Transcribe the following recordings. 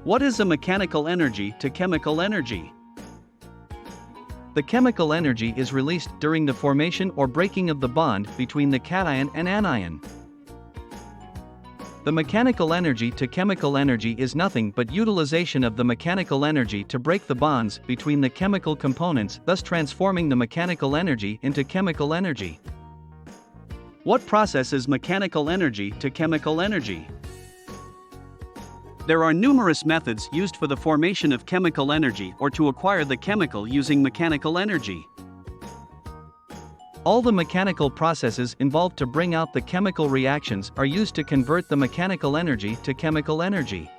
What is a mechanical energy to chemical energy? The chemical energy is released during the formation or breaking of the bond between the cation and anion. The mechanical energy to chemical energy is nothing but utilization of the mechanical energy to break the bonds between the chemical components, thus transforming the mechanical energy into chemical energy. What process is mechanical energy to chemical energy? There are numerous methods used for the formation of chemical energy or to acquire the chemical using mechanical energy. All the mechanical processes involved to bring out the chemical reactions are used to convert the mechanical energy to chemical energy.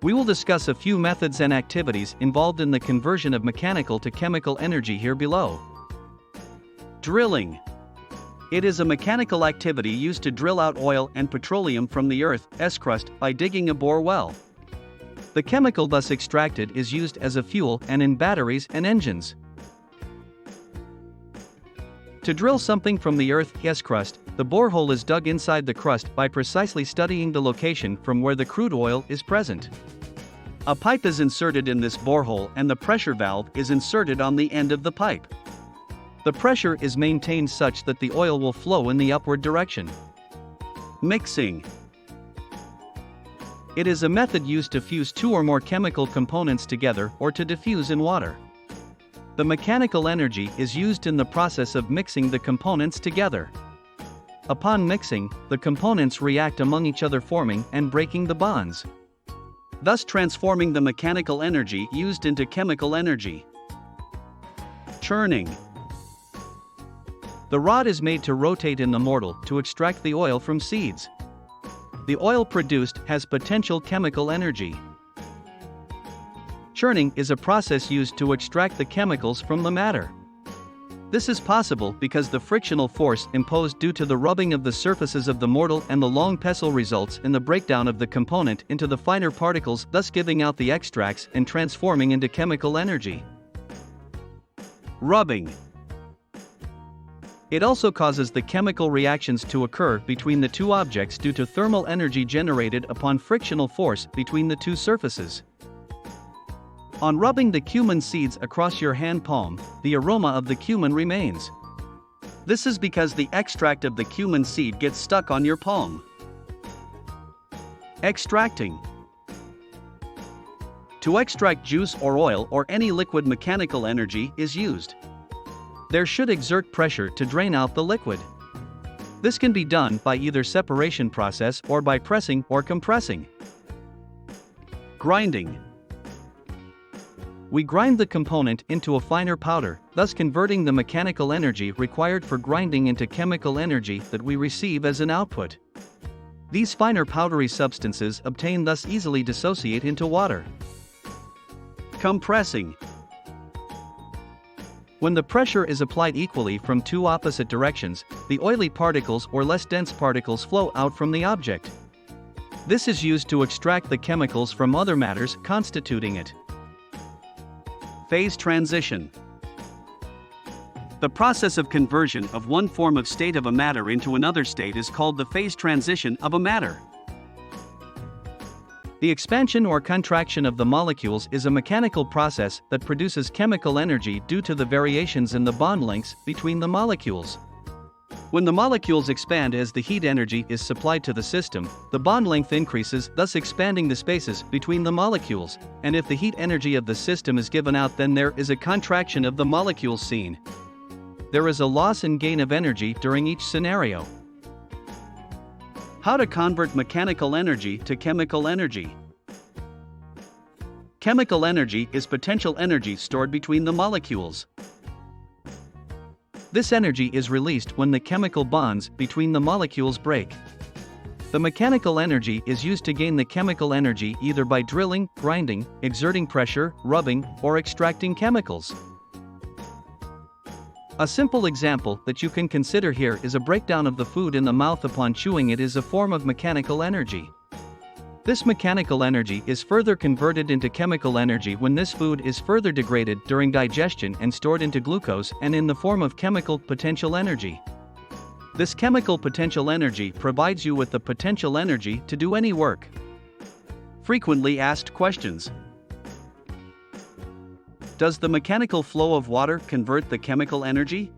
We will discuss a few methods and activities involved in the conversion of mechanical to chemical energy here below. Drilling. It is a mechanical activity used to drill out oil and petroleum from the Earth's crust by digging a bore well. The chemical thus extracted is used as a fuel and in batteries and engines. To drill something from the Earth's crust, the borehole is dug inside the crust by precisely studying the location from where the crude oil is present. A pipe is inserted in this borehole and the pressure valve is inserted on the end of the pipe. The pressure is maintained such that the oil will flow in the upward direction. Mixing. It is a method used to fuse two or more chemical components together or to diffuse in water. The mechanical energy is used in the process of mixing the components together. Upon mixing, the components react among each other, forming and breaking the bonds, thus transforming the mechanical energy used into chemical energy. Churning. The rod is made to rotate in the mortar to extract the oil from seeds. The oil produced has potential chemical energy. Churning is a process used to extract the chemicals from the matter. This is possible because the frictional force imposed due to the rubbing of the surfaces of the mortar and the long pestle results in the breakdown of the component into the finer particles, thus giving out the extracts and transforming into chemical energy. Rubbing. It also causes the chemical reactions to occur between the two objects due to thermal energy generated upon frictional force between the two surfaces. On rubbing the cumin seeds across your hand palm, the aroma of the cumin remains. This is because the extract of the cumin seed gets stuck on your palm. Extracting. To extract juice or oil or any liquid, mechanical energy is used. There should exert pressure to drain out the liquid. This can be done by either separation process or by pressing or compressing. Grinding. We grind the component into a finer powder, thus converting the mechanical energy required for grinding into chemical energy that we receive as an output. These finer powdery substances obtained thus easily dissociate into water. Compressing. When the pressure is applied equally from two opposite directions, the oily particles or less dense particles flow out from the object. This is used to extract the chemicals from other matters constituting it. Phase transition. The process of conversion of one form of state of a matter into another state is called the phase transition of a matter. The expansion or contraction of the molecules is a mechanical process that produces chemical energy due to the variations in the bond lengths between the molecules. When the molecules expand as the heat energy is supplied to the system, the bond length increases, thus expanding the spaces between the molecules, and if the heat energy of the system is given out, then there is a contraction of the molecules seen. There is a loss and gain of energy during each scenario. How to convert mechanical energy to chemical energy. Chemical energy is potential energy stored between the molecules. This energy is released when the chemical bonds between the molecules break. The mechanical energy is used to gain the chemical energy either by drilling, grinding, exerting pressure, rubbing, or extracting chemicals. A simple example that you can consider here is a breakdown of the food in the mouth upon chewing it is a form of mechanical energy. This mechanical energy is further converted into chemical energy when this food is further degraded during digestion and stored into glucose and in the form of chemical potential energy. This chemical potential energy provides you with the potential energy to do any work. Frequently asked questions. Does the mechanical flow of water convert the chemical energy?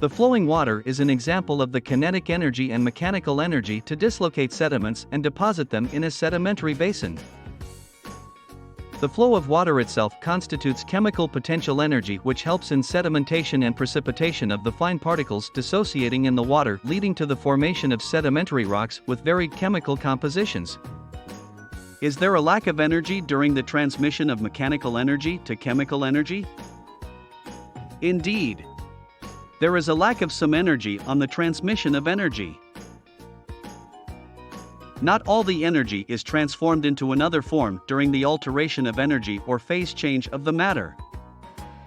The flowing water is an example of the kinetic energy and mechanical energy to dislocate sediments and deposit them in a sedimentary basin. The flow of water itself constitutes chemical potential energy, which helps in sedimentation and precipitation of the fine particles dissociating in the water, leading to the formation of sedimentary rocks with varied chemical compositions. Is there a lack of energy during the transmission of mechanical energy to chemical energy? Indeed. There is a lack of some energy on the transmission of energy. Not all the energy is transformed into another form during the alteration of energy or phase change of the matter.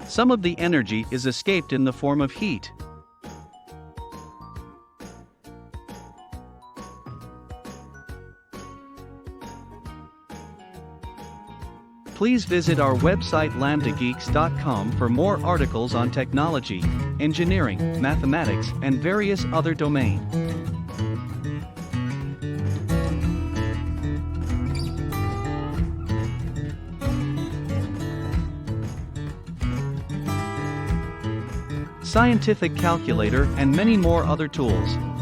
Some of the energy is escaped in the form of heat. Please visit our website lambdageeks.com for more articles on technology, engineering, mathematics, and various other domains. Scientific calculator and many more other tools.